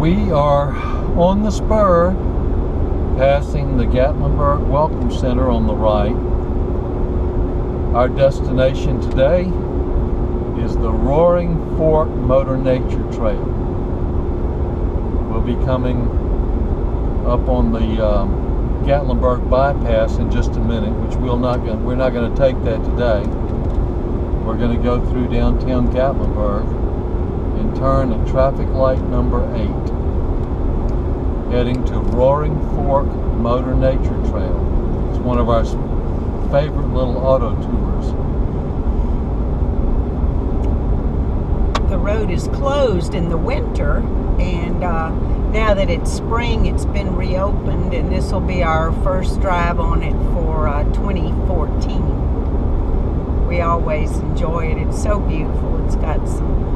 We are on the spur, passing the Gatlinburg Welcome Center on the right. Our destination today is the Roaring Fork Motor Nature Trail. We'll be coming up on the Gatlinburg bypass in just a minute, which we're not going to take that today. We're going to go through downtown Gatlinburg and turn at traffic light number 8, heading to Roaring Fork Motor Nature Trail. It's one of our favorite little auto tours. The road is closed in the winter, and now that it's spring, it's been reopened, and this will be our first drive on it for 2014. We always enjoy it. It's so beautiful. It's got some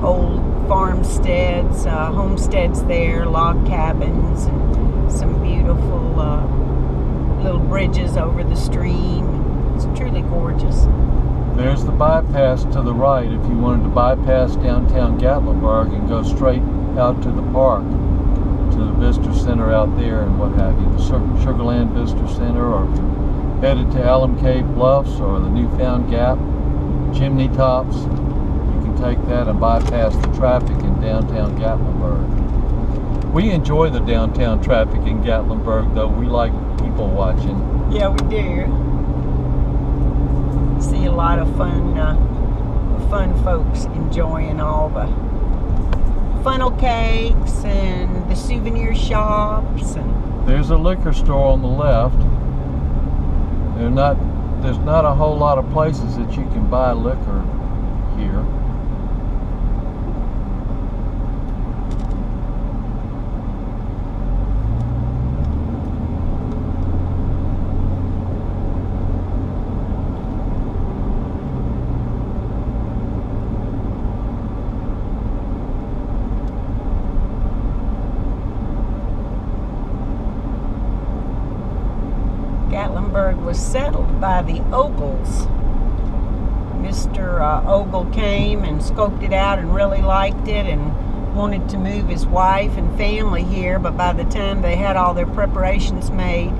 old farmsteads, homesteads there, log cabins, and some beautiful little bridges over the stream. It's truly gorgeous. There's the bypass to the right if you wanted to bypass downtown Gatlinburg and go straight out to the park, to the Visitor Center out there and what have you, the Sugarland Visitor Center, or if you're headed to Alum Cave Bluffs or the Newfound Gap, Chimney Tops. You can take that and bypass the traffic in downtown Gatlinburg. We enjoy the downtown traffic in Gatlinburg, though. We like people watching. Yeah, we do. See a lot of fun folks enjoying all the funnel cakes and the souvenir shops. And there's a liquor store on the left. There's not a whole lot of places that you can buy liquor here. Gatlinburg was settled by the Ogles. Mr. Ogle came and scoped it out and really liked it and wanted to move his wife and family here, but by the time they had all their preparations made,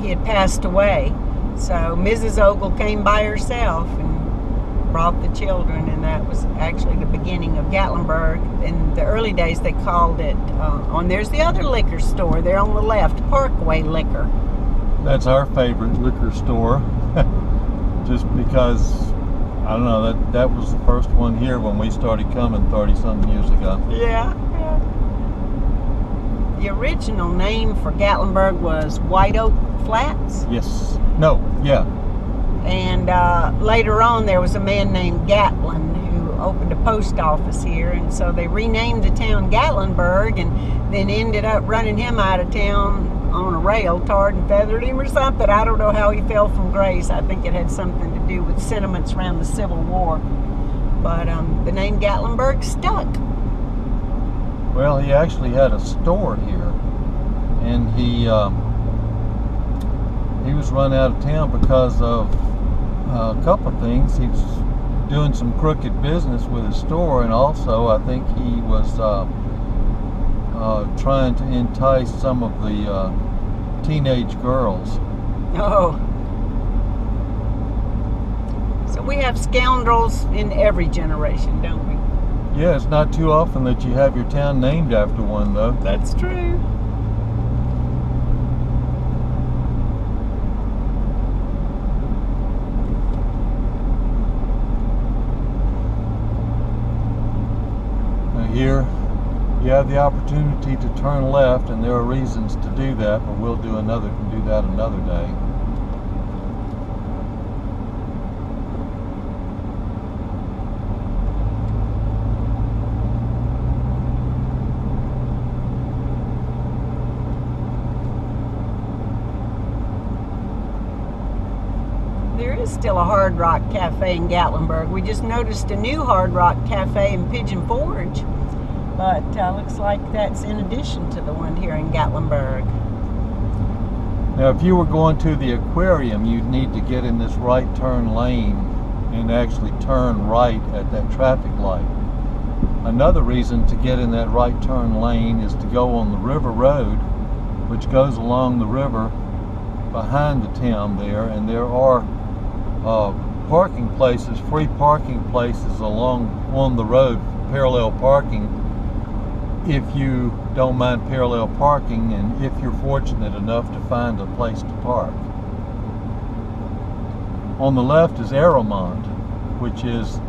he had passed away. So Mrs. Ogle came by herself and brought the children, and that was actually the beginning of Gatlinburg. In the early days, they called it, there's the other liquor store there on the left, Parkway Liquor. That's our favorite liquor store, just because, I don't know, that was the first one here when we started coming 30-something years ago. Yeah. The original name for Gatlinburg was White Oak Flats. Yes. No. Yeah. And later on, there was a man named Gatlin who opened a post office here, and so they renamed the town Gatlinburg, and then ended up running him out of town on a rail, tarred and feathered him or something. I don't know how he fell from grace. I think it had something to do with sentiments around the Civil War. But the name Gatlinburg stuck. Well, he actually had a store here, and he was run out of town because of a couple of things. He was doing some crooked business with his store, and also I think he was trying to entice some of the teenage girls. Oh. So we have scoundrels in every generation, don't we? Yeah, it's not too often that you have your town named after one, though. That's true. Here you have the opportunity to turn left, and there are reasons to do that, but we'll do that another day. There is still a Hard Rock Cafe in Gatlinburg. We just noticed a new Hard Rock Cafe in Pigeon Forge. But looks like that's in addition to the one here in Gatlinburg. Now, if you were going to the aquarium, you'd need to get in this right turn lane and actually turn right at that traffic light. Another reason to get in that right turn lane is to go on the River Road, which goes along the river behind the town there, and there are parking places, free parking places on the road, parallel parking, if you don't mind parallel parking and if you're fortunate enough to find a place to park. On the left is Aramont, which is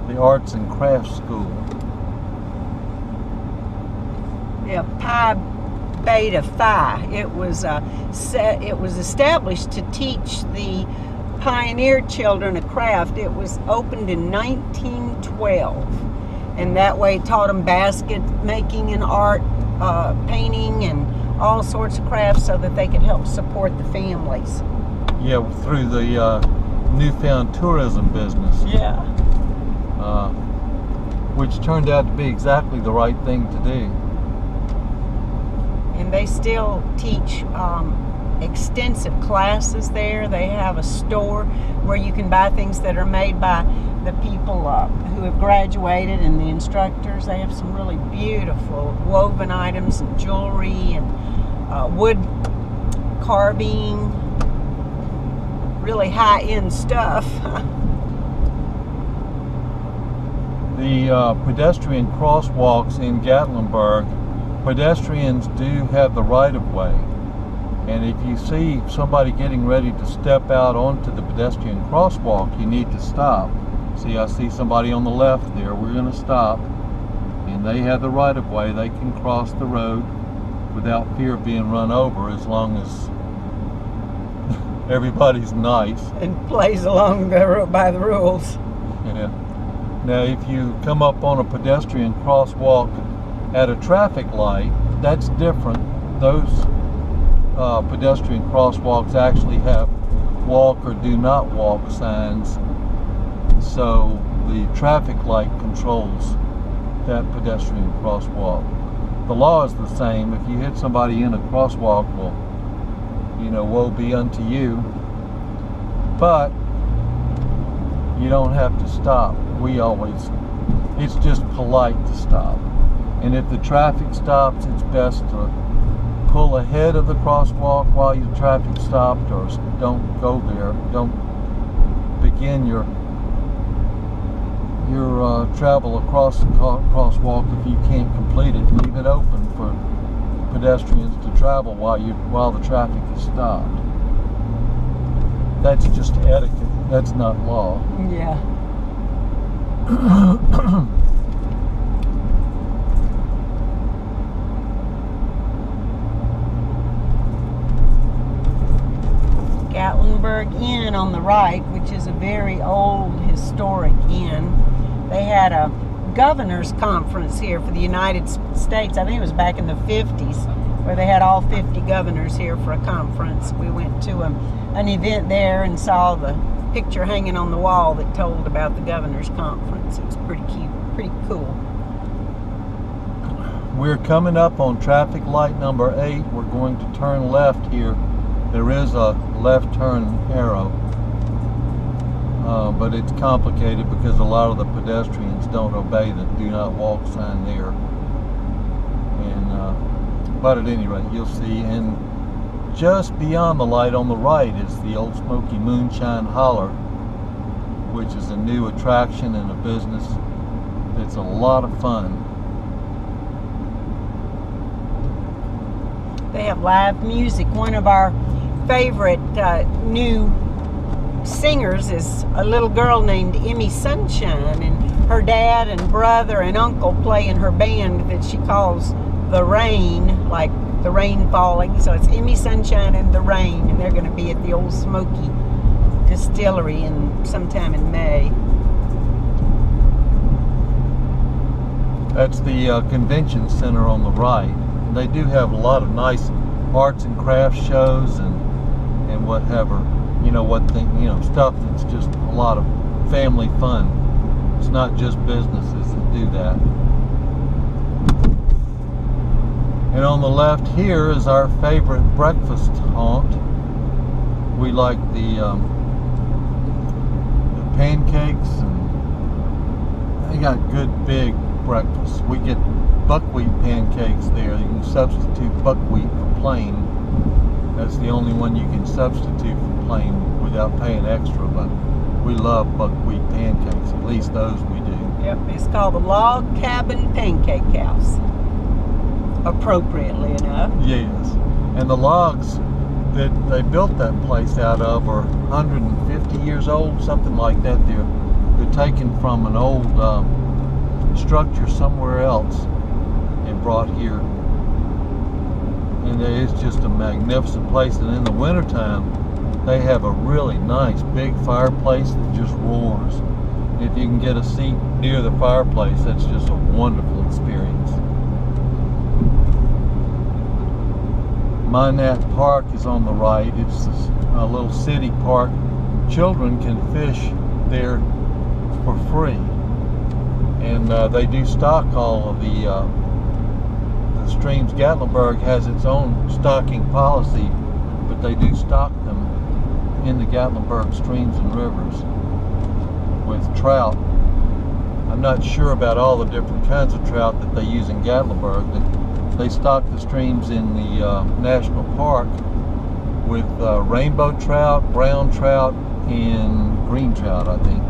the Arts and Crafts School. Yeah, Pi Beta Phi. It was established to teach the pioneer children a craft. It was opened in 1912, and that way it taught them basket making and art, painting, and all sorts of crafts so that they could help support the families. Yeah, through the newfound tourism business. Yeah. Which turned out to be exactly the right thing to do. And they still teach extensive classes there. They have a store where you can buy things that are made by the people who have graduated and the instructors. They have some really beautiful woven items and jewelry and wood carving, really high-end stuff. The pedestrian crosswalks in Gatlinburg, pedestrians do have the right-of-way. And if you see somebody getting ready to step out onto the pedestrian crosswalk, you need to stop. See, I see somebody on the left there. We're going to stop. And they have the right-of-way. They can cross the road without fear of being run over, as long as everybody's nice. And plays along by the rules. Yeah. Now, if you come up on a pedestrian crosswalk at a traffic light, that's different. Those pedestrian crosswalks actually have walk or do not walk signs, so the traffic light controls that pedestrian crosswalk. The law is the same. If you hit somebody in a crosswalk, well, woe be unto you. But you don't have to stop. It's just polite to stop. And if the traffic stops, it's best to pull ahead of the crosswalk while your traffic stopped, or don't go there. Don't begin your travel across the crosswalk if you can't complete it. Leave it open for pedestrians to travel while the traffic is stopped. That's just etiquette. That's not law. Yeah. Gatlinburg Inn on the right, which is a very old historic inn. They had a governor's conference here for the United States. I think it was back in the 50s, where they had all 50 governors here for a conference. We went to an event there and saw the picture hanging on the wall that told about the governor's conference. It was pretty cute, pretty cool. We're coming up on traffic light number 8. We're going to turn left here. There is a left turn arrow, but it's complicated because a lot of the pedestrians don't obey the do not walk sign there. But at any rate, you'll see, and just beyond the light on the right is the Old Smoky Moonshine Holler, which is a new attraction and a business. It's a lot of fun. They have live music. One of our favorite new singers is a little girl named Emmy Sunshine, and her dad and brother and uncle play in her band that she calls The Rain, like the rain falling. So it's Emmy Sunshine and The Rain, and they're going to be at the Old Smoky Distillery sometime in May. That's the convention center on the right. They do have a lot of nice arts and crafts shows and whatever, stuff that's just a lot of family fun. It's not just businesses that do that. And on the left here is our favorite breakfast haunt. We like the pancakes, and they got good big breakfast. We get buckwheat pancakes there. You can substitute buckwheat for plain. That's the only one you can substitute for plain without paying extra, but we love buckwheat pancakes, at least those we do. Yep, it's called the Log Cabin Pancake House. Appropriately enough. Yes. And the logs that they built that place out of are 150 years old, something like that. They're taken from an old structure somewhere else and brought here. And it is just a magnificent place. And in the wintertime, they have a really nice big fireplace that just roars. If you can get a seat near the fireplace, that's just a wonderful experience. Minot Park is on the right. It's a little city park. Children can fish there for free. And they do stock all of the streams. Gatlinburg has its own stocking policy, but they do stock them in the Gatlinburg streams and rivers with trout. I'm not sure about all the different kinds of trout that they use in Gatlinburg, but they stock the streams in the national park with rainbow trout, brown trout, and green trout, I think.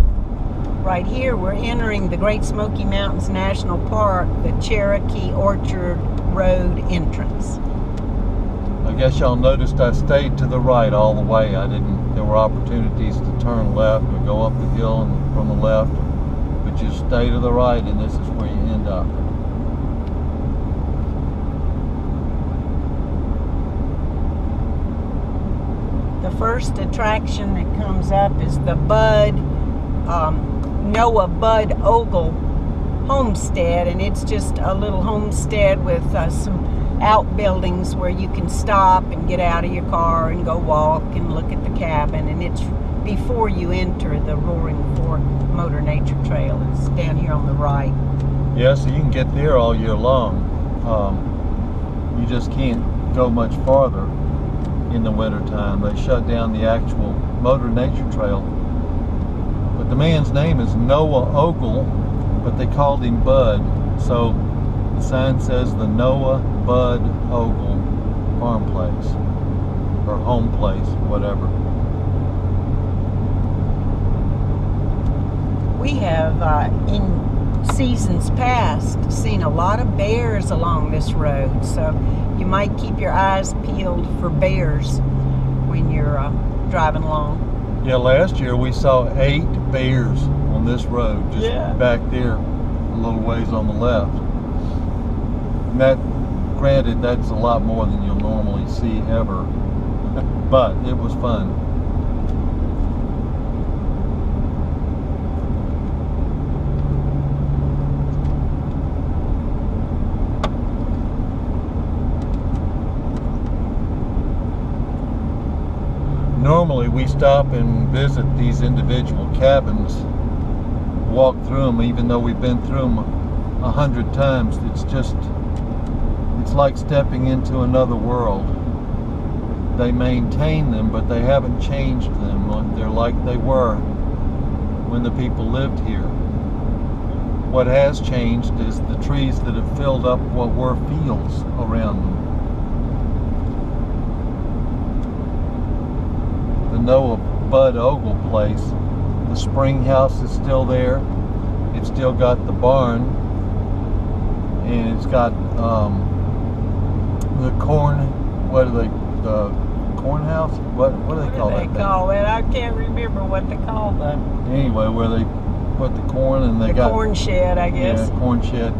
Right here, we're entering the Great Smoky Mountains National Park, the Cherokee Orchard Road entrance. I guess y'all noticed I stayed to the right all the way. There were opportunities to turn left or go up the hill and from the left, but you stay to the right and this is where you end up. The first attraction that comes up is the Noah Bud Ogle homestead, and it's just a little homestead with some outbuildings where you can stop and get out of your car and go walk and look at the cabin, and it's before you enter the Roaring Fork Motor Nature Trail. It's down here on the right. Yeah, so you can get there all year long. You just can't go much farther in the wintertime. They shut down the actual Motor Nature Trail. But the man's name is Noah Ogle, but they called him Bud. So the sign says the Noah Bud Ogle farm place, or home place, whatever. We have, in seasons past, seen a lot of bears along this road, so you might keep your eyes peeled for bears when you're driving along. Yeah, last year we saw 8 bears on this road, just back there, a little ways on the left. And that, granted, that's a lot more than you'll normally see ever, but it was fun. Normally we stop and visit these individual cabins, walk through them, even though we've been through them 100 times. It's like stepping into another world. They maintain them, but they haven't changed them. They're like they were when the people lived here. What has changed is the trees that have filled up what were fields around them. The Noah Bud Ogle place, the spring house is still there. It's still got the barn, and it's got the corn. The corn house? What do they call that? What do they call it? I can't remember what they call that. Anyway, where they put the corn, and they got corn shed, I guess. Yeah, corn shed,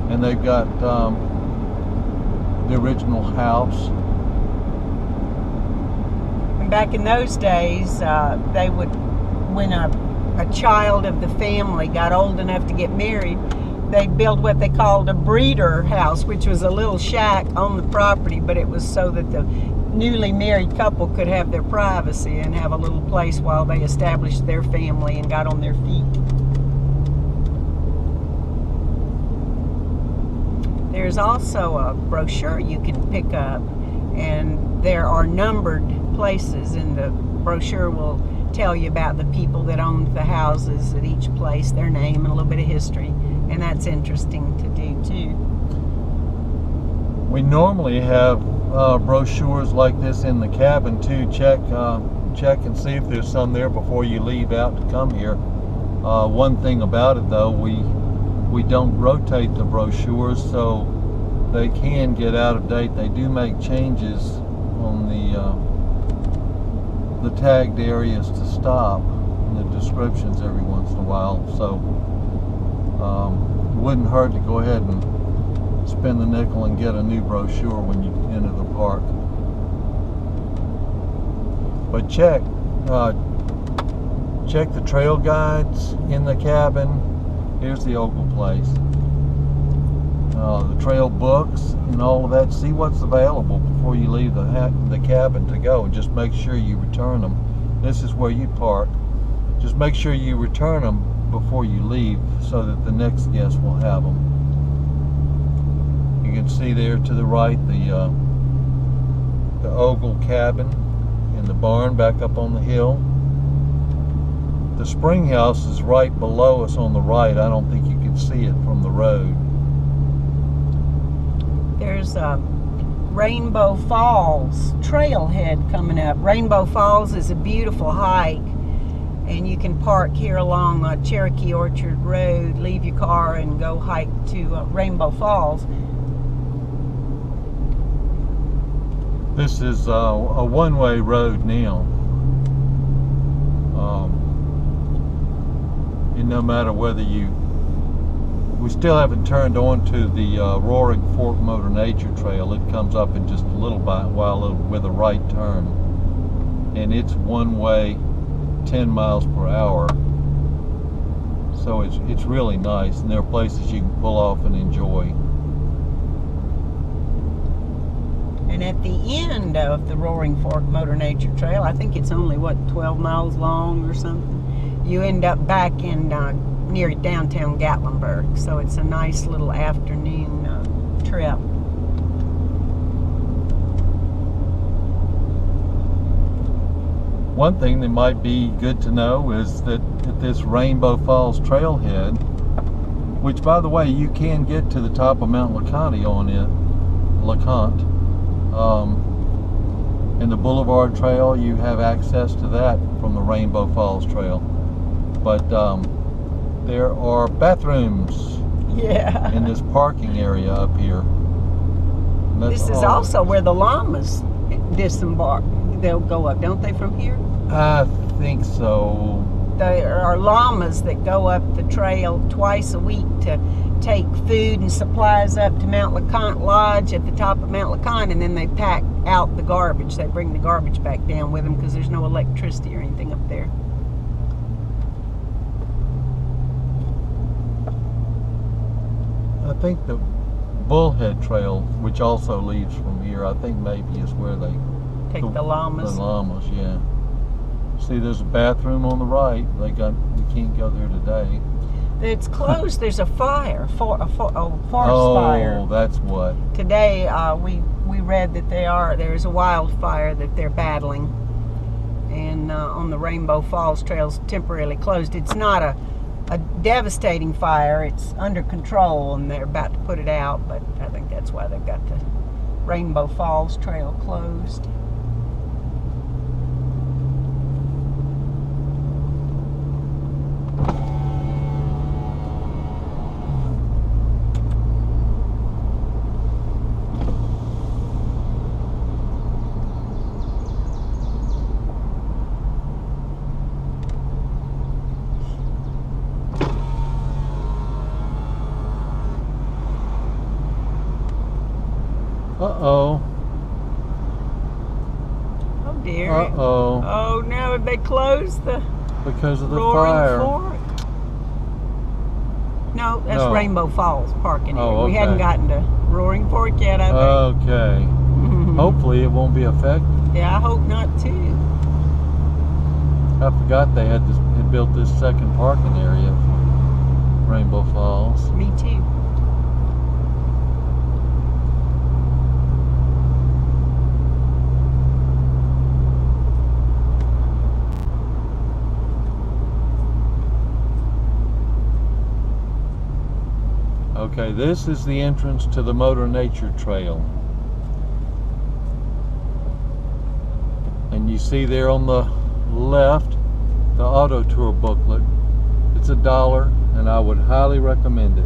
and they've got the original house. Back in those days, they would, when a child of the family got old enough to get married, they'd build what they called a breeder house, which was a little shack on the property, but it was so that the newly married couple could have their privacy and have a little place while they established their family and got on their feet. There's also a brochure you can pick up, and there are numbered places, and the brochure will tell you about the people that owned the houses at each place, their name, and a little bit of history. And that's interesting to do too. We normally have brochures like this in the cabin too. Check and see if there's some there before you leave out to come here. One thing about it though, we don't rotate the brochures, so they can get out of date. They do make changes on the tagged areas to stop and the descriptions every once in a while. So it wouldn't hurt to go ahead and spend the nickel and get a new brochure when you enter the park. But check the trail guides in the cabin. Here's the Ogle place. The trail books and all of that. See what's available before you leave the cabin to go, and just make sure you return them. This is where you park. Just make sure you return them before you leave, so that the next guest will have them. You can see there to the right the Ogle cabin and the barn back up on the hill. The spring house is right below us on the right. I don't think you can see it from the road. There's Rainbow Falls trailhead coming up. Rainbow Falls is a beautiful hike, and you can park here along Cherokee Orchard Road, leave your car, and go hike to Rainbow Falls. This is a one-way road now. And no matter whether we still haven't turned on to the Roaring Fork Motor Nature Trail. It comes up in just a little while with a right turn. And it's one way, 10 miles per hour. So it's really nice, and there are places you can pull off and enjoy. And at the end of the Roaring Fork Motor Nature Trail, I think it's only, 12 miles long or something, you end up back in near downtown Gatlinburg. So it's a nice little afternoon trip. One thing that might be good to know is that at this Rainbow Falls trailhead, which by the way, you can get to the top of Mount LeConte on it, LeConte, and the Boulevard Trail, you have access to that from the Rainbow Falls Trail. But there are bathrooms in this parking area up here. This is also where the llamas disembark. They'll go up, don't they, from here? I think so. There are llamas that go up the trail twice a week to take food and supplies up to Mount LeConte Lodge at the top of Mount LeConte, and then they pack out the garbage. They bring the garbage back down with them because there's no electricity or anything up there. I think the Bullhead Trail, which also leads from here, I think maybe is where they Take the llamas. The llamas, yeah. See, there's a bathroom on the right. We can't go there today. It's closed. There's a fire, a forest fire. Oh, that's what. Today, we read that there's a wildfire that they're battling, and on the Rainbow Falls Trail's temporarily closed. It's not a devastating fire. It's under control, and they're about to put it out. But I think that's why they've got the Rainbow Falls Trail closed. Uh-oh. Oh dear. Uh-oh. Oh no, they closed the Because of the Roaring fire. Fork? No, that's No. Rainbow Falls parking area. Oh, We hadn't okay. gotten to Roaring Fork yet, I think. Okay. Hopefully it won't be affected. Yeah, I hope not too. I forgot they had built this second parking area for Rainbow Falls. Me too. Okay, this is the entrance to the Motor Nature Trail. And you see there on the left the Auto Tour booklet. It's $1 and I would highly recommend it.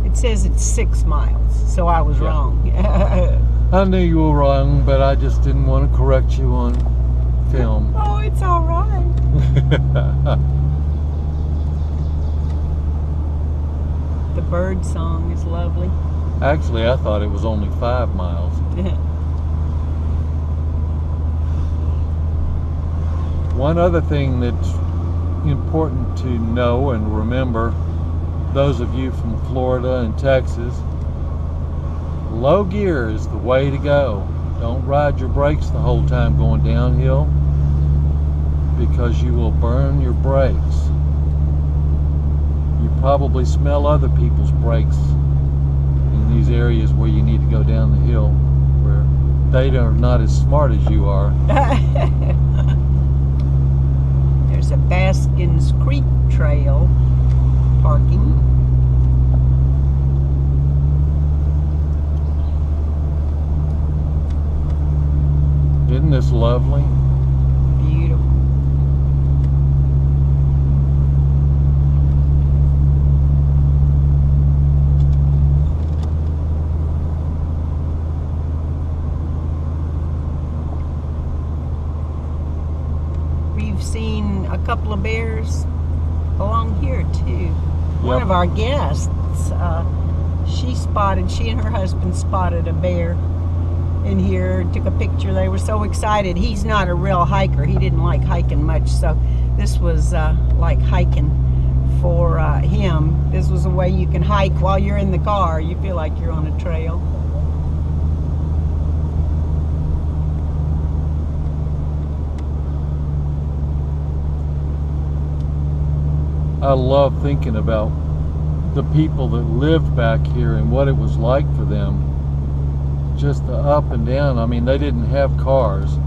It says it's 6 miles, so I was Yeah. wrong. I knew you were wrong, but I just didn't want to correct you on film. Oh, it's all right. The bird song is lovely. Actually, I thought it was only 5 miles. One other thing that's important to know and remember, those of you from Florida and Texas, low gear is the way to go. Don't ride your brakes the whole time going downhill, because you will burn your brakes. You probably smell other people's brakes in these areas where you need to go down the hill, where they are not as smart as you are. There's a Baskins Creek Trail parking. Isn't this lovely? Beautiful. We've seen a couple of bears along here too. One Yep. of our guests, she and her husband spotted a bear in here, took a picture. They were so excited. He's not a real hiker. He didn't like hiking much, so this was like hiking for him. This was a way you can hike while you're in the car. You feel like you're on a trail. I love thinking about the people that lived back here and what it was like for them. Just the up and down. I mean, they didn't have cars.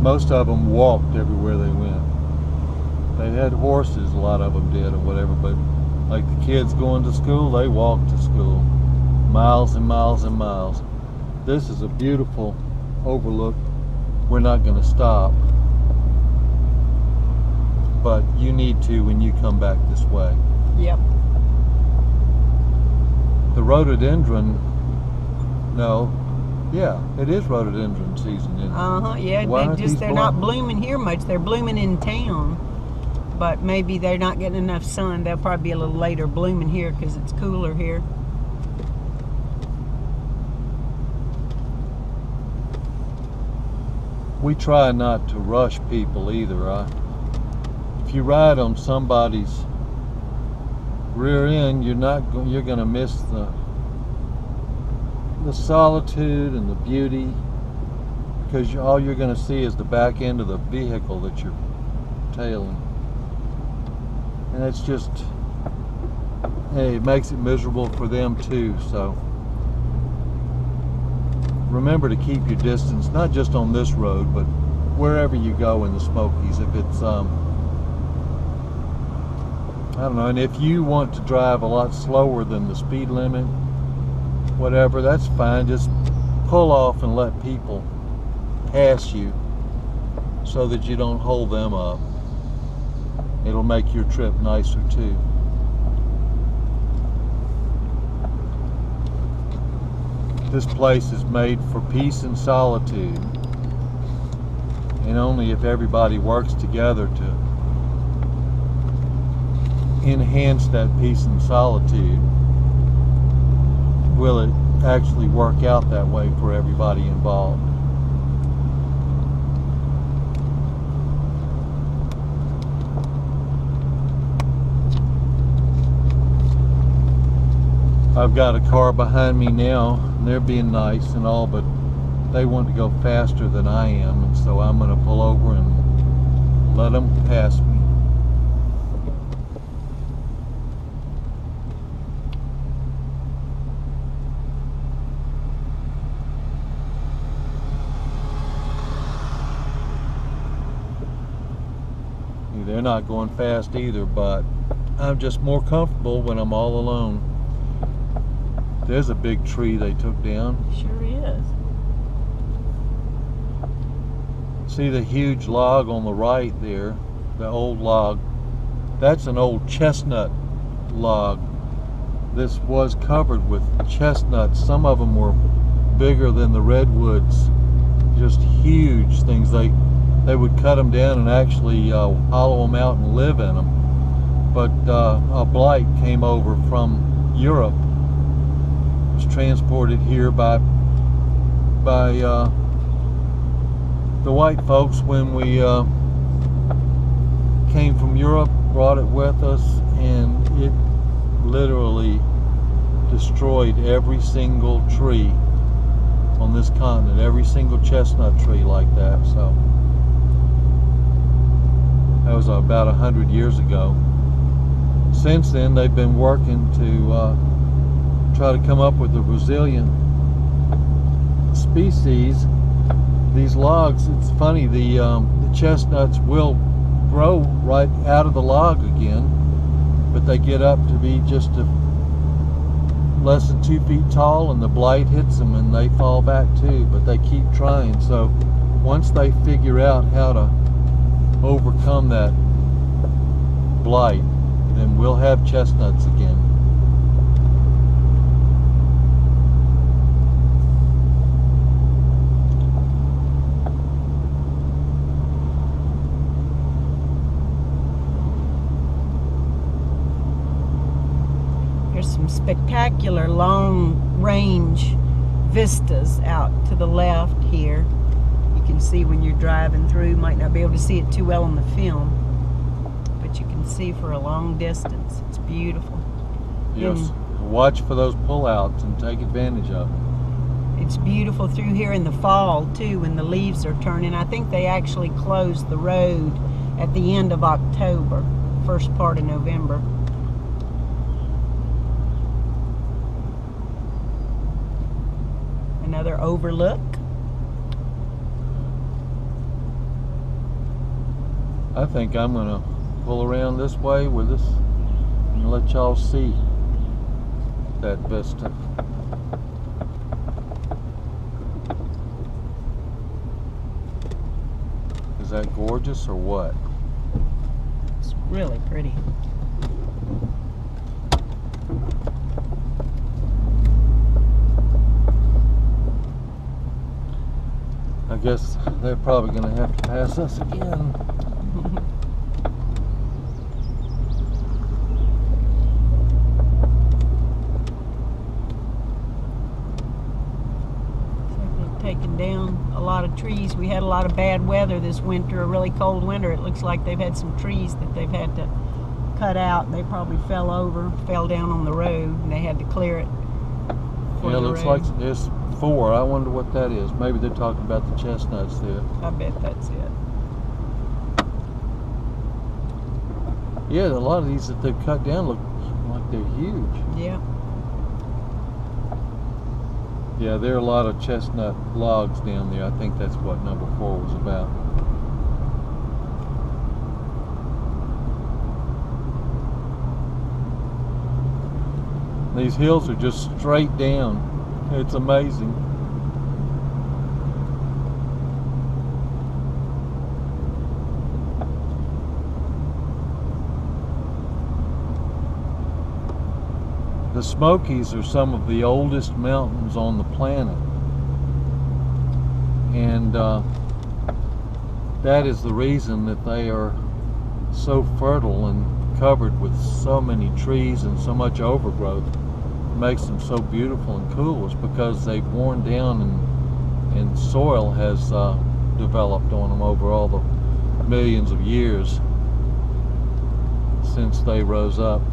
Most of them walked everywhere they went. They had horses, a lot of them did or whatever, but like the kids going to school, they walked to school. Miles and miles and miles. This is a beautiful overlook. We're not going to stop, but you need to when you come back this way. Yep. The rhododendron, it is rhododendron season, isn't it? Yeah, Why aren't these they're not blowing? blooming here much. They're blooming in town, but maybe they're not getting enough sun. They'll probably be a little later blooming here because it's cooler here. We try not to rush people either. If you ride on somebody's rear end, you're going to miss the solitude and the beauty, because all you're going to see is the back end of the vehicle that you're tailing, and it's just, hey, it makes it miserable for them too. So remember to keep your distance, not just on this road, but wherever you go in the Smokies. If it's I don't know, and if you want to drive a lot slower than the speed limit, whatever, that's fine. Just pull off and let people pass you so that you don't hold them up. It'll make your trip nicer too. This place is made for peace and solitude, and only if everybody works together to enhance that peace and solitude will it actually work out that way for everybody involved. I've got a car behind me now, and they're being nice and all, but they want to go faster than I am, and so I'm going to pull over and let them pass me. They're not going fast either, but I'm just more comfortable when I'm all alone. There's a big tree they took down. Sure is. See the huge log on the right there, the old log. That's an old chestnut log. This was covered with chestnuts. Some of them were bigger than the redwoods, just huge things. They would cut them down and actually hollow them out and live in them. But a blight came over from Europe. It was transported here by the white folks when we came from Europe, brought it with us, and it literally destroyed every single tree on this continent, every single chestnut tree like that. So that was about 100 years ago. Since then, they've been working to try to come up with a resilient species. These logs, it's funny, the chestnuts will grow right out of the log again, but they get up to be just less than 2 feet tall, and the blight hits them and they fall back too, but they keep trying. So once they figure out how to overcome that blight, then we'll have chestnuts again. Some spectacular long range vistas out to the left here. You can see when you're driving through, might not be able to see it too well on the film, but you can see for a long distance. It's beautiful. Yes, watch for those pullouts and take advantage of it. It's beautiful through here in the fall too, when the leaves are turning. I think they actually close the road at the end of October, first part of November. Another overlook. I think I'm gonna pull around this way with this and let y'all see that vista. Is that gorgeous or what? It's really pretty. I guess they're probably going to have to pass us again. They've taken down a lot of trees. We had a lot of bad weather this winter, a really cold winter. It looks like they've had some trees that they've had to cut out. They probably fell down on the road, and they had to clear it. Yeah, it looks like there's 4. I wonder what that is. Maybe they're talking about the chestnuts there. I bet that's it. Yeah, a lot of these that they've cut down look like they're huge. Yeah. Yeah, there are a lot of chestnut logs down there. I think that's what number 4 was about. These hills are just straight down. It's amazing. The Smokies are some of the oldest mountains on the planet, and that is the reason that they are so fertile and covered with so many trees and so much overgrowth. It makes them so beautiful and cool is because they've worn down and soil has developed on them over all the millions of years since they rose up.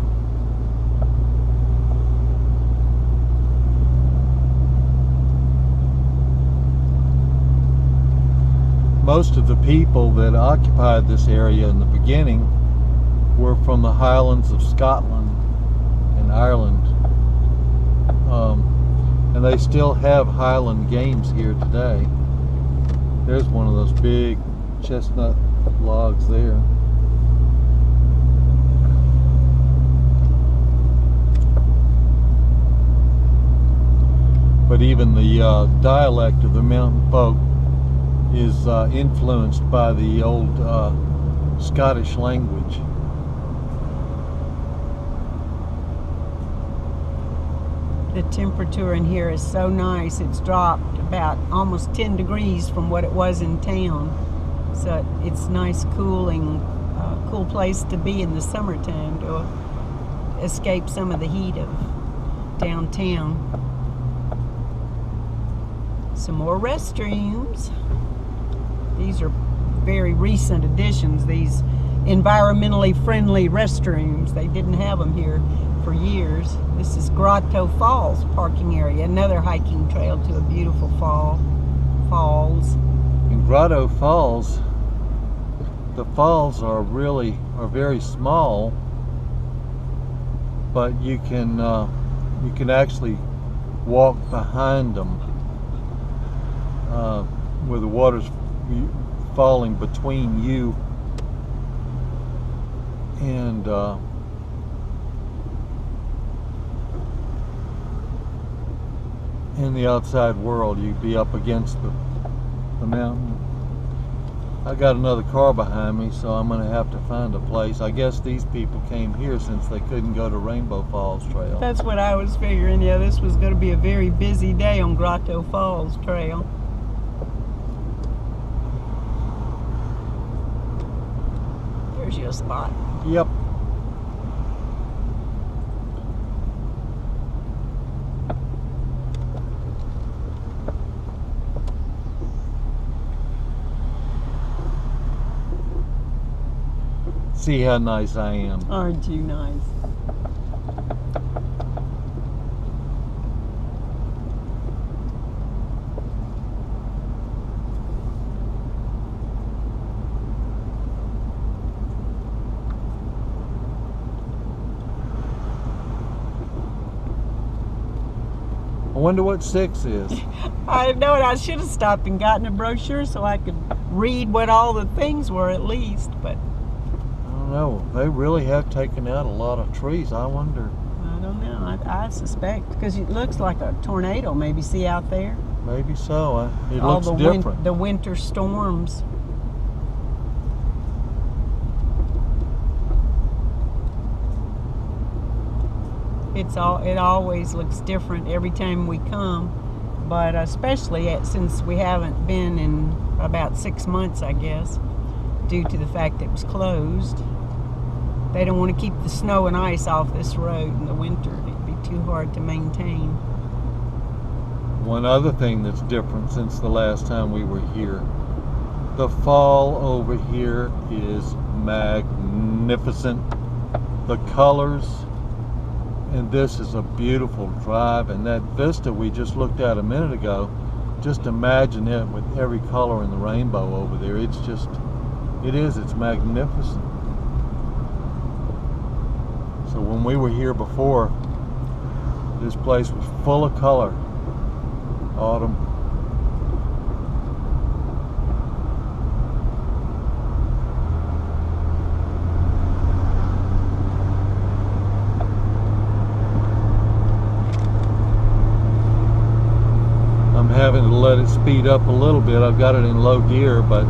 Most of the people that occupied this area in the beginning were from the Highlands of Scotland and Ireland. And they still have Highland games here today. There's one of those big chestnut logs there. but even the dialect of the mountain folk is influenced by the old Scottish language. The temperature in here is so nice. It's dropped about almost 10 degrees from what it was in town. So it's nice, cooling, cool place to be in the summertime to escape some of the heat of downtown. Some more restrooms. These are very recent additions, these environmentally friendly restrooms. They didn't have them here for years. This is Grotto Falls parking area, another hiking trail to a beautiful falls. In Grotto Falls, the falls are very small, but you can actually walk behind them where the water's falling between you and in the outside world. You'd be up against the mountain. I got another car behind me, so I'm going to have to find a place. I guess these people came here since they couldn't go to Rainbow Falls Trail. That's what I was figuring. Yeah, this was going to be a very busy day on Grotto Falls Trail. There's your spot. Yep. See how nice I am. Aren't you nice? I wonder what 6 is. I know it. I should have stopped and gotten a brochure so I could read what all the things were at least, but No, they really have taken out a lot of trees. I wonder. I don't know. I suspect, because it looks like a tornado maybe, see out there? Maybe so. It All looks different. the winter storms. It always looks different every time we come, but especially since we haven't been in about 6 months, I guess, due to the fact that it was closed. They don't want to keep the snow and ice off this road in the winter. It'd be too hard to maintain. One other thing that's different since the last time we were here, the fall over here is magnificent. The colors, and this is a beautiful drive, and that vista we just looked at a minute ago, just imagine it with every color in the rainbow over there. It's magnificent. So when we were here before, this place was full of color. Autumn. I'm having to let it speed up a little bit. I've got it in low gear, but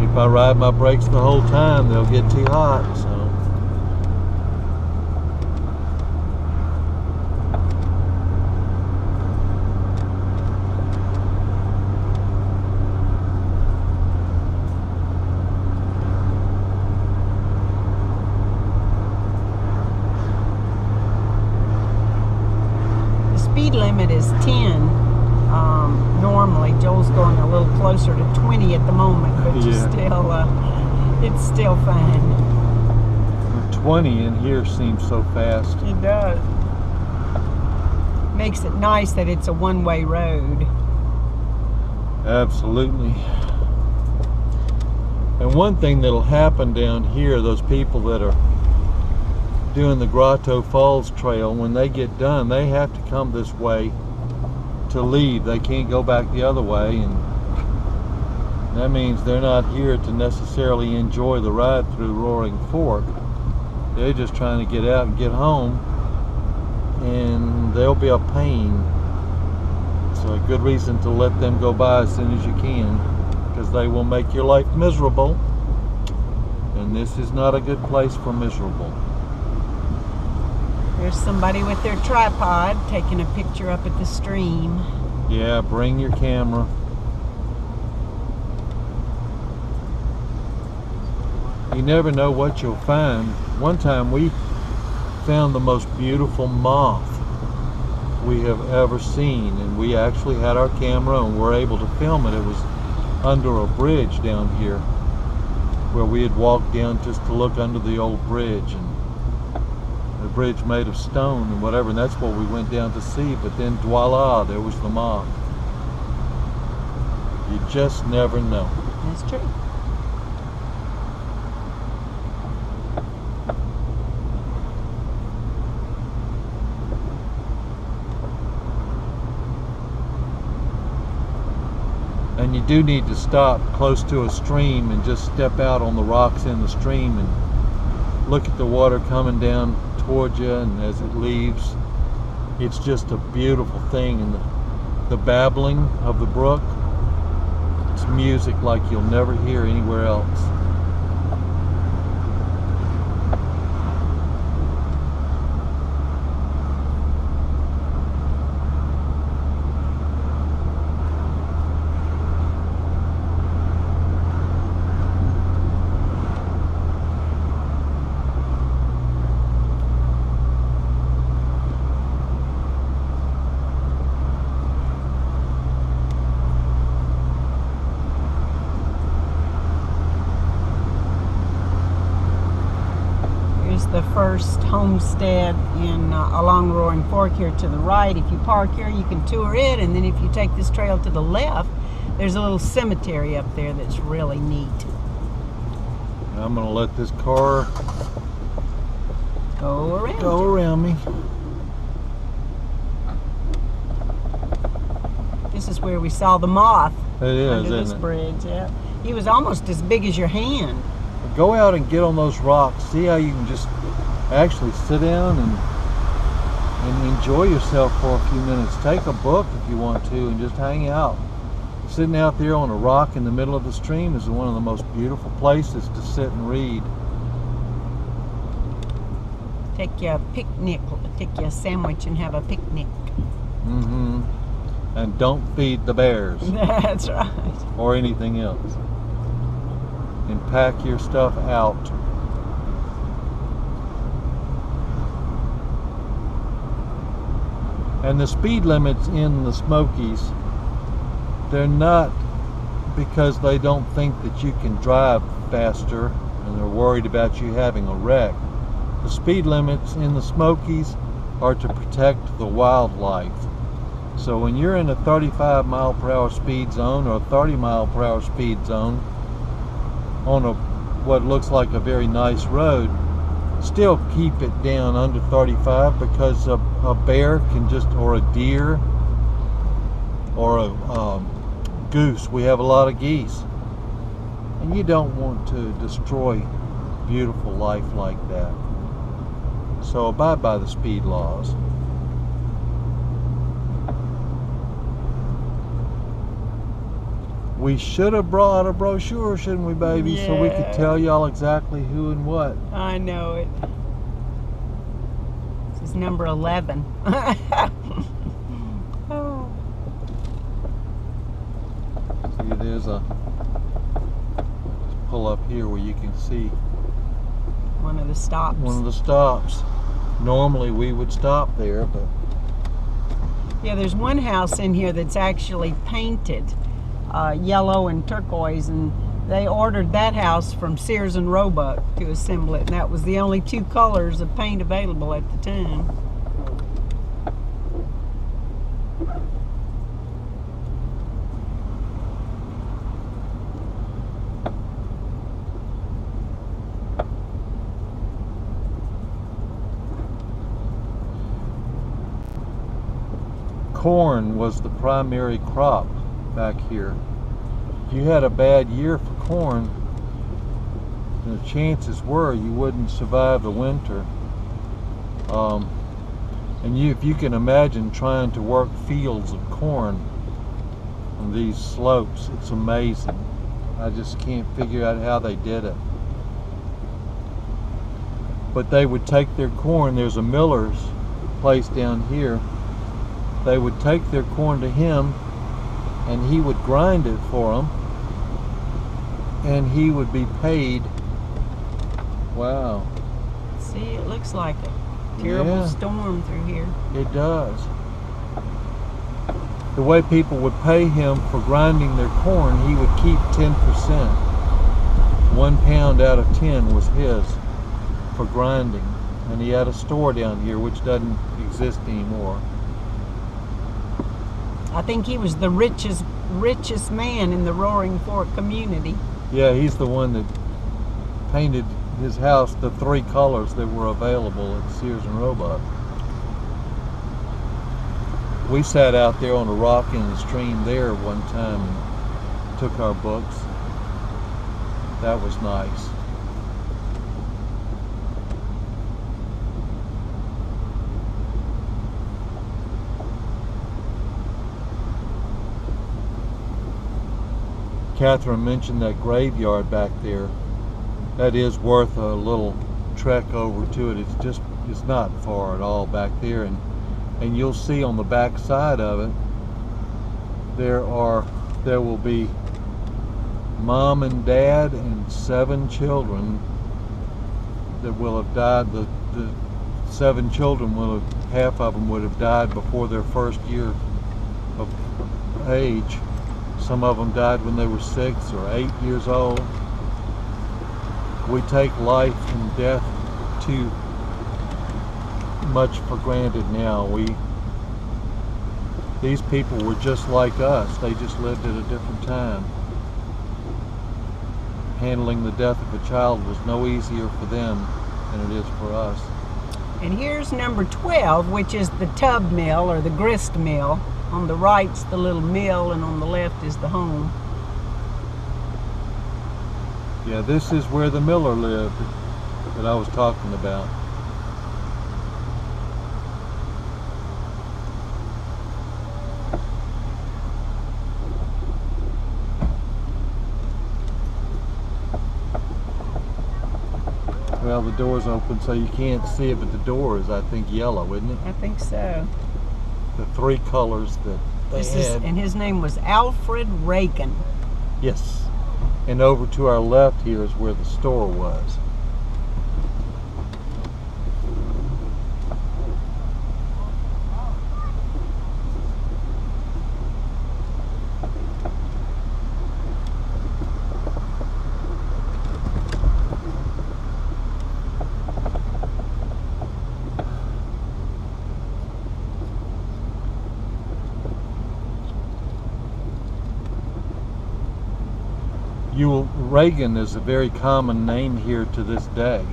if I ride my brakes the whole time, they'll get too hot. So. Speed limit is 10 normally. Joel's going a little closer to 20 at the moment, but it's still fine. 20 in here seems so fast. It does. Makes it nice that it's a one-way road. Absolutely. And one thing that'll happen down here, those people that are doing the Grotto Falls Trail, when they get done, they have to come this way to leave. They can't go back the other way, and that means they're not here to necessarily enjoy the ride through Roaring Fork. They're just trying to get out and get home, and they'll be a pain. It's a good reason to let them go by as soon as you can, because they will make your life miserable, and this is not a good place for miserable. There's somebody with their tripod taking a picture up at the stream. Yeah, bring your camera. You never know what you'll find. One time we found the most beautiful moth we have ever seen, and we actually had our camera and were able to film it. It was under a bridge down here where we had walked down just to look under the old bridge, and the bridge made of stone and whatever, and that's what we went down to see. But then voila, there was the moth. You just never know. That's true. And you do need to stop close to a stream and just step out on the rocks in the stream and look at the water coming down towards you, and as it leaves, it's just a beautiful thing. And the babbling of the brook, it's music like you'll never hear anywhere else. The first homestead in along Roaring Fork here to the right. If you park here, you can tour it, and then if you take this trail to the left, there's a little cemetery up there that's really neat. I'm gonna let this car go around me. This is where we saw the moth. It is, under this isn't it? bridge. Yeah, he was almost as big as your hand. Go out and get on those rocks. See how you can just actually sit down and enjoy yourself for a few minutes. Take a book if you want to and just hang out. Sitting out there on a rock in the middle of the stream is one of the most beautiful places to sit and read. Take you a picnic, take you a sandwich and have a picnic. Mm-hmm. And don't feed the bears. That's right. Or anything else. And pack your stuff out. And the speed limits in the Smokies, they're not because they don't think that you can drive faster and they're worried about you having a wreck. The speed limits in the Smokies are to protect the wildlife. So when you're in a 35 mile per hour speed zone or a 30 mile per hour speed zone on what looks like a very nice road, still keep it down under 35, because a bear can just, or a deer, or a goose. We have a lot of geese, and you don't want to destroy beautiful life like that. So abide by the speed laws. We should have brought a brochure, shouldn't we, baby? Yeah. So we could tell y'all exactly who and what. I know it. This is number 11. Oh. See, there's a, pull up here where you can see One of the stops. one of the stops. Normally we would stop there, but Yeah, there's one house in here that's actually painted yellow and turquoise, and they ordered that house from Sears and Roebuck to assemble it, and that was the only two colors of paint available at the time. corn was the primary crop back here. If you had a bad year for corn, the chances were you wouldn't survive the winter. And if you can imagine trying to work fields of corn on these slopes, it's amazing. I just can't figure out how they did it. But they would take their corn, there's a miller's place down here, they would take their corn to him and he would grind it for them and he would be paid. Wow. See, it looks like a terrible storm through here. It does. The way people would pay him for grinding their corn, he would keep 10%. 1 pound out of 10 was his for grinding. And he had a store down here which doesn't exist anymore. I think he was the richest man in the Roaring Fork community. Yeah, he's the one that painted his house the 3 colors that were available at Sears and Roebuck. We sat out there on a rock in the stream there one time and took our books. That was nice. Catherine mentioned that graveyard back there. That is worth a little trek over to it. It's not far at all back there, and you'll see on the back side of it there will be mom and dad and 7 children that will have died. The 7 children will have, half of them would have died before their first year of age. Some of them died when they were 6 or 8 years old. We take life and death too much for granted now. These people were just like us. They just lived at a different time. Handling the death of a child was no easier for them than it is for us. And here's number 12, which is the tub mill or the grist mill. On the right's the little mill, and on the left is the home. Yeah, this is where the miller lived that I was talking about. Well, the door's open so you can't see it, but the door is, I think, yellow, isn't it? I think so. The 3 colors that they had. And his name was Alfred Reagan. Yes. And over to our left here is where the store was. Reagan is a very common name here to this day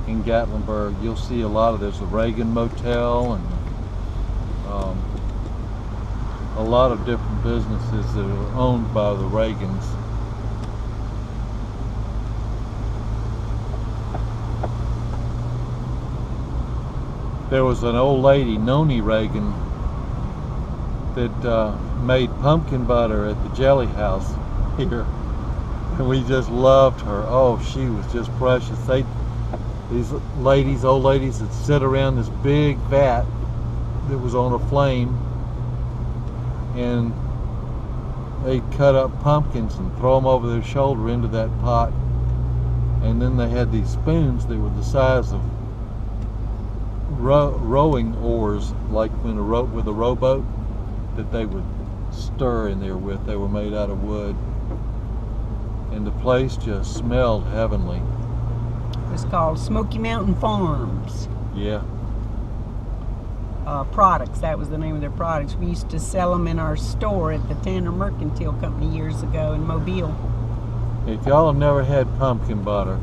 in Gatlinburg. You'll see a lot of, there's a Reagan Motel and a lot of different businesses that are owned by the Reagans. There was an old lady, Noni Reagan, that made pumpkin butter at the Jelly House here. And we just loved her. Oh, she was just precious. These ladies, old ladies, that sit around this big vat that was on a flame, and they'd cut up pumpkins and throw them over their shoulder into that pot. And then they had these spoons that were the size of rowing oars, like when with a rowboat, that they would stir in there with. They were made out of wood. And the place just smelled heavenly. It was called Smoky Mountain Farms. Yeah. Products, that was the name of their products. We used to sell them in our store at the Tanner Mercantile Company years ago in Mobile. If y'all have never had pumpkin butter,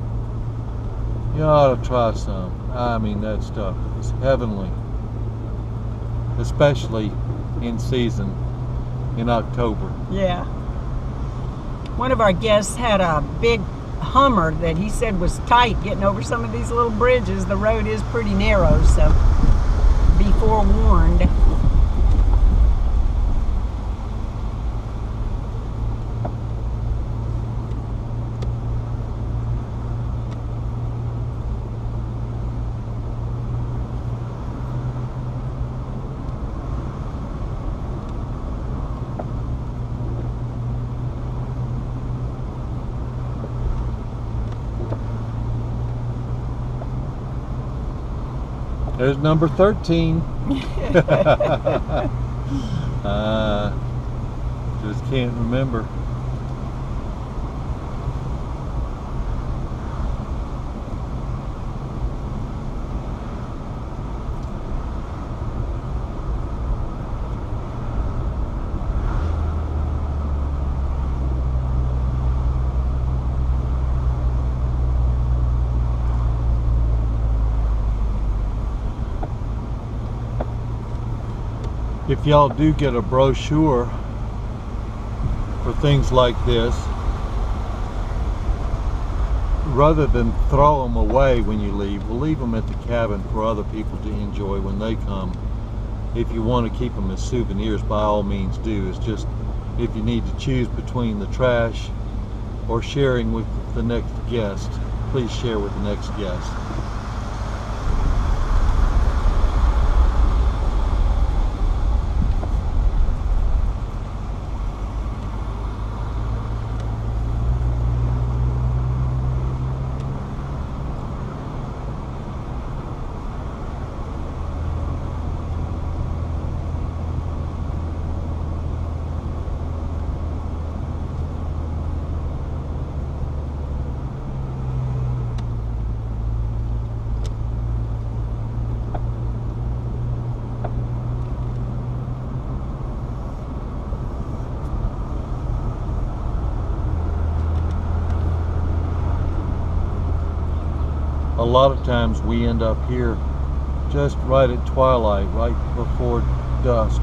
you ought to try some. I mean, that stuff is heavenly. Especially in season, in October. Yeah. One of our guests had a big Hummer that he said was tight getting over some of these little bridges. The road is pretty narrow, so be forewarned. There's number 13. Just can't remember. If y'all do get a brochure for things like this, rather than throw them away when you leave, we'll leave them at the cabin for other people to enjoy when they come. If you want to keep them as souvenirs, by all means do. It's just if you need to choose between the trash or sharing with the next guest, please share with the next guest. A lot of times we end up here just right at twilight, right before dusk.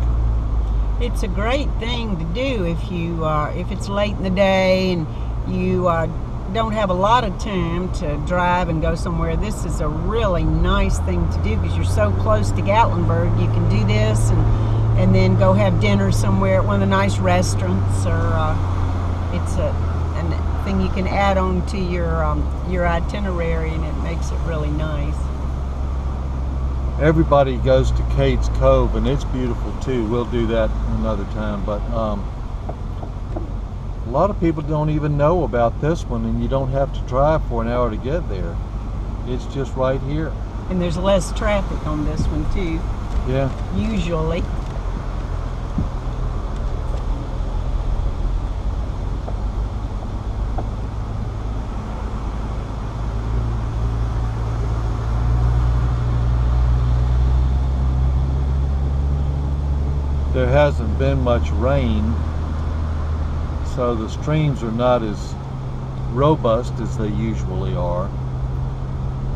It's a great thing to do if it's late in the day and you don't have a lot of time to drive and go somewhere. This is a really nice thing to do because you're so close to Gatlinburg. You can do this and then go have dinner somewhere at one of the nice restaurants, or it's a thing you can add on to your itinerary, and it makes it really nice. Everybody goes to Cades Cove, and it's beautiful too. We'll do that another time, but a lot of people don't even know about this one, and you don't have to drive for an hour to get there. It's just right here. And there's less traffic on this one too. Yeah. Usually. There hasn't been much rain, so the streams are not as robust as they usually are.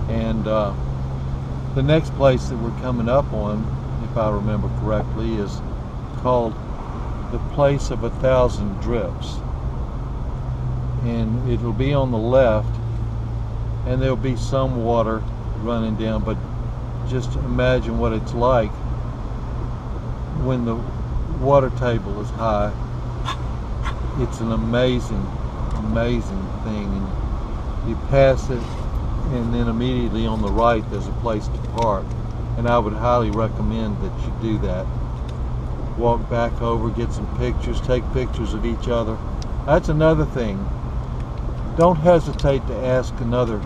And the next place that we're coming up on, if I remember correctly, is called the Place of 1,000 Drips. And it'll be on the left, and there'll be some water running down, but just imagine what it's like when the water table is high. It's an amazing thing, and you pass it, and then immediately on the right there's a place to park, and I would highly recommend that you do that. Walk back over, get some pictures, take pictures of each other. That's another thing. Don't hesitate to ask another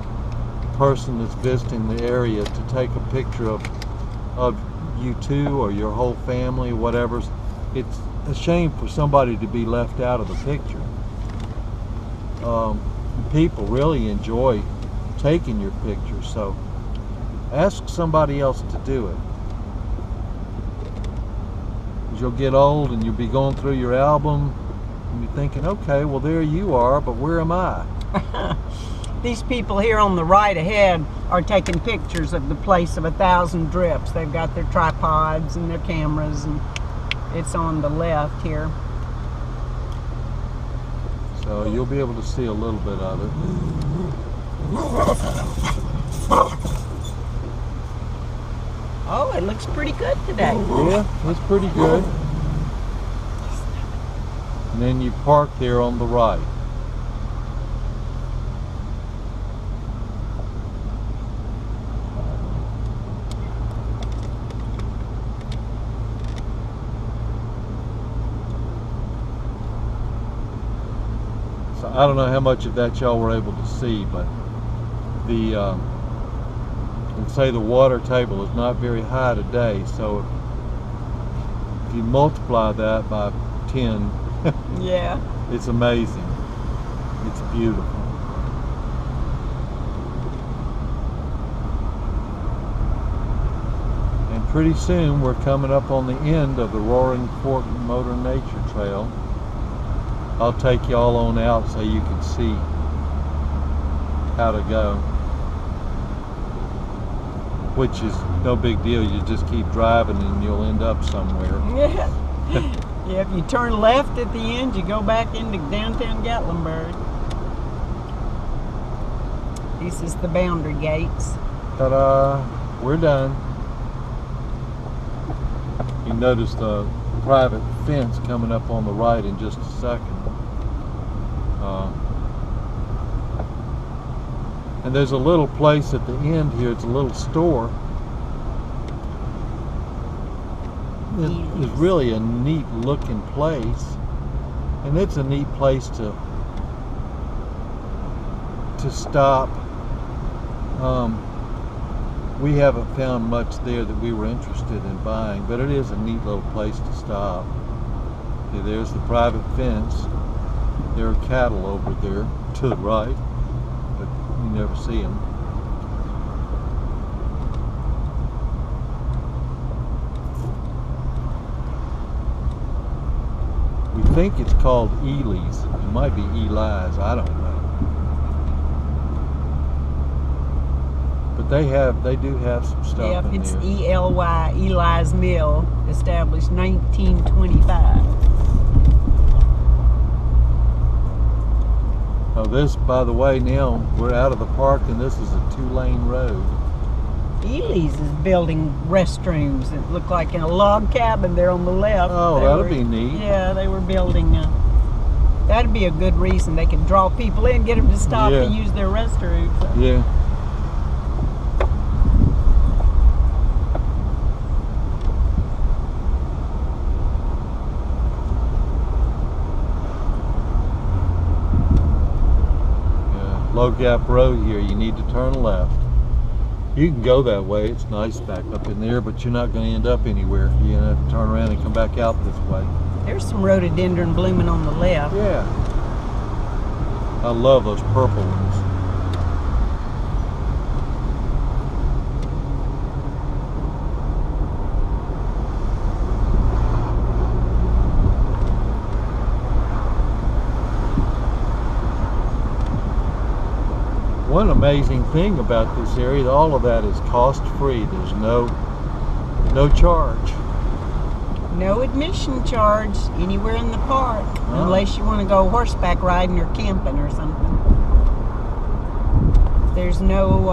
person that's visiting the area to take a picture of you two or your whole family, whatever. It's a shame for somebody to be left out of the picture. People really enjoy taking your pictures, so ask somebody else to do it. You'll get old and you'll be going through your album and you're thinking, okay, well there you are, but where am I? These people here on the right ahead are taking pictures of the Place of 1,000 Drips. They've got their tripods and their cameras, and it's on the left here. So you'll be able to see a little bit of it. Oh, it looks pretty good today. Yeah, it's pretty good. And then you park there on the right. So I don't know how much of that y'all were able to see, but the let's say the water table is not very high today, so if you multiply that by 10, Yeah. it's amazing. It's beautiful. And pretty soon we're coming up on the end of the Roaring Fork Motor Nature Trail. I'll take y'all on out so you can see how to go. Which is no big deal. You just keep driving and you'll end up somewhere. Yeah. Yeah, if you turn left at the end, you go back into downtown Gatlinburg. This is the boundary gates. Ta-da! We're done. You notice the private fence coming up on the right in just a second. And there's a little place at the end here. It's a little store. It's really a neat looking place, and it's a neat place to stop. We haven't found much there that we were interested in buying, but it is a neat little place to stop. Okay, there's the private fence. There are cattle over there to the right, but you never see them. We think it's called Ely's. It might be Eli's. I don't know. But they do have some stuff Yep, in it's there. ELY, Eli's Mill, established 1925. Oh, this, by the way, now we're out of the park, and this is a 2-lane road. Ely's is building restrooms that look like in a log cabin there on the left. Oh, They that'll were- be neat. Yeah, they were building. That'd be a good reason. They could draw people in, get them to stop Yeah. to use their restrooms. Yeah. Yeah. Low Gap Road here. You need to turn left. You can go that way. It's nice back up in there, but you're not going to end up anywhere. You're going to have to turn around and come back out this way. There's some rhododendron blooming on the left. Yeah. I love those purple ones. One amazing thing about this area, all of that is cost-free. There's no charge. No admission charge anywhere in the park, Oh. unless you want to go horseback riding or camping or something. There's no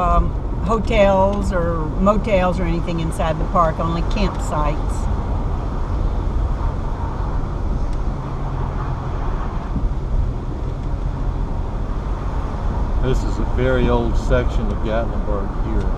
hotels or motels or anything inside the park, only campsites. This is a very old section of Gatlinburg here.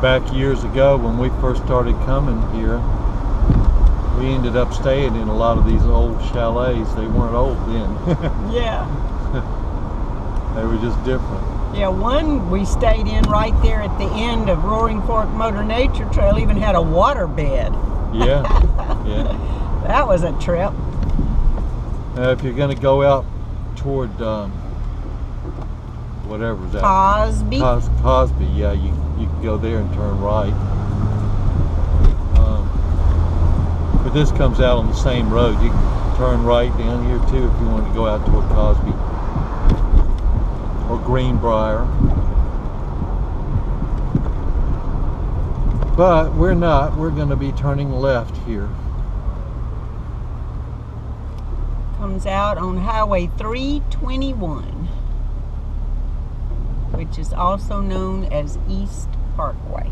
Back years ago when we first started coming here, we ended up staying in a lot of these old chalets. They weren't old then. Yeah. They were just different. Yeah, one we stayed in right there at the end of Roaring Fork Motor Nature Trail, even had a water bed. Yeah, yeah. That was a trip. Now, if you're going to go out toward whatever is that? Cosby. Cosby, yeah, you can go there and turn right. But this comes out on the same road. You can turn right down here too if you want to go out toward Cosby or Greenbrier. But we're not. We're going to be turning left here. Comes out on Highway 321, which is also known as East Parkway.